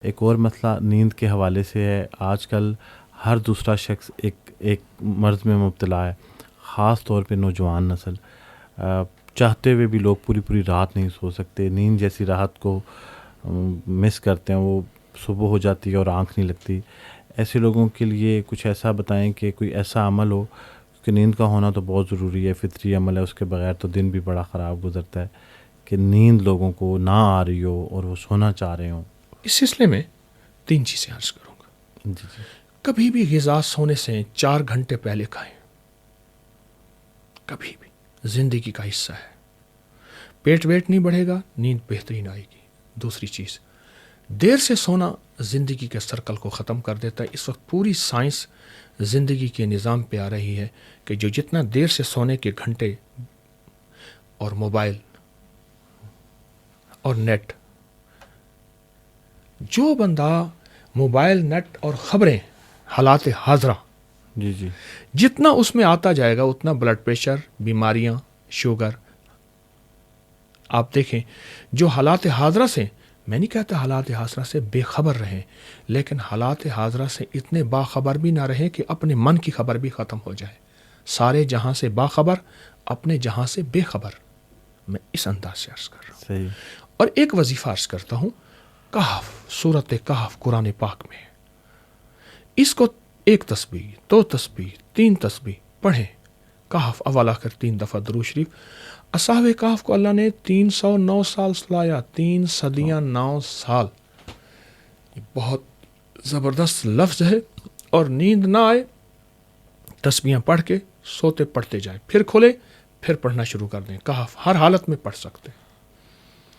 ایک اور مسئلہ نیند کے حوالے سے ہے. آج کل ہر دوسرا شخص ایک مرض میں مبتلا ہے، خاص طور پہ نوجوان نسل. چاہتے ہوئے بھی لوگ پوری رات نہیں سو سکتے. نیند جیسی راحت کو مس کرتے ہیں. وہ صبح ہو جاتی ہے اور آنکھ نہیں لگتی. ایسے لوگوں کے لیے کچھ ایسا بتائیں کہ کوئی ایسا عمل ہو کہ نیند کا ہونا تو بہت ضروری ہے، فطری عمل ہے، اس کے بغیر تو دن بھی بڑا خراب گزرتا ہے، کہ نیند لوگوں کو نہ آ رہی ہو اور وہ سونا چاہ رہے ہوں. اس سلسلے میں 3 چیزیں عرض کروں گا. جی. کبھی بھی غذا سونے سے 4 گھنٹے پہلے کھائیں. کبھی بھی. زندگی کا حصہ ہے. پیٹ ویٹ نہیں بڑھے گا، نیند بہترین آئے گی. دوسری چیز، دیر سے سونا زندگی کے سرکل کو ختم کر دیتا ہے. اس وقت پوری سائنس زندگی کے نظام پہ آ رہی ہے کہ جو جتنا دیر سے سونے کے گھنٹے اور موبائل اور نیٹ، جو بندہ موبائل، نیٹ اور خبریں، حالات حاضرہ، جی. جتنا اس میں آتا جائے گا اتنا بلڈ پریشر، بیماریاں، شوگر. آپ دیکھیں جو حالات حاضرہ سے، میں نہیں کہتا حالات حاضرہ سے بے خبر رہیں، لیکن حالات حاضرہ سے اتنے باخبر بھی نہ رہیں کہ اپنے من کی خبر بھی ختم ہو جائے. سارے جہاں سے باخبر، اپنے جہاں سے بے خبر. میں اس انداز سے عرض کر رہا ہوں. صحیح. اور ایک وظیفہ عرض کرتا ہوں. کہف، سورۃ کہف قرآن پاک میں، اس کو 1 تسبیح، 2 تسبیح، 3 تسبیح پڑھیں. کہف اول آخر 3 دفعہ درود شریف. اصحاب کہف کو اللہ نے 309 سال سلایا، 3 صدیاں 9 سال. یہ بہت زبردست لفظ ہے. اور نیند نہ آئے، تسبیحاں پڑھ کے سوتے پڑھتے جائیں، پھر کھولے، پھر پڑھنا شروع کر دیں. کہف ہر حالت میں پڑھ سکتے ہیں.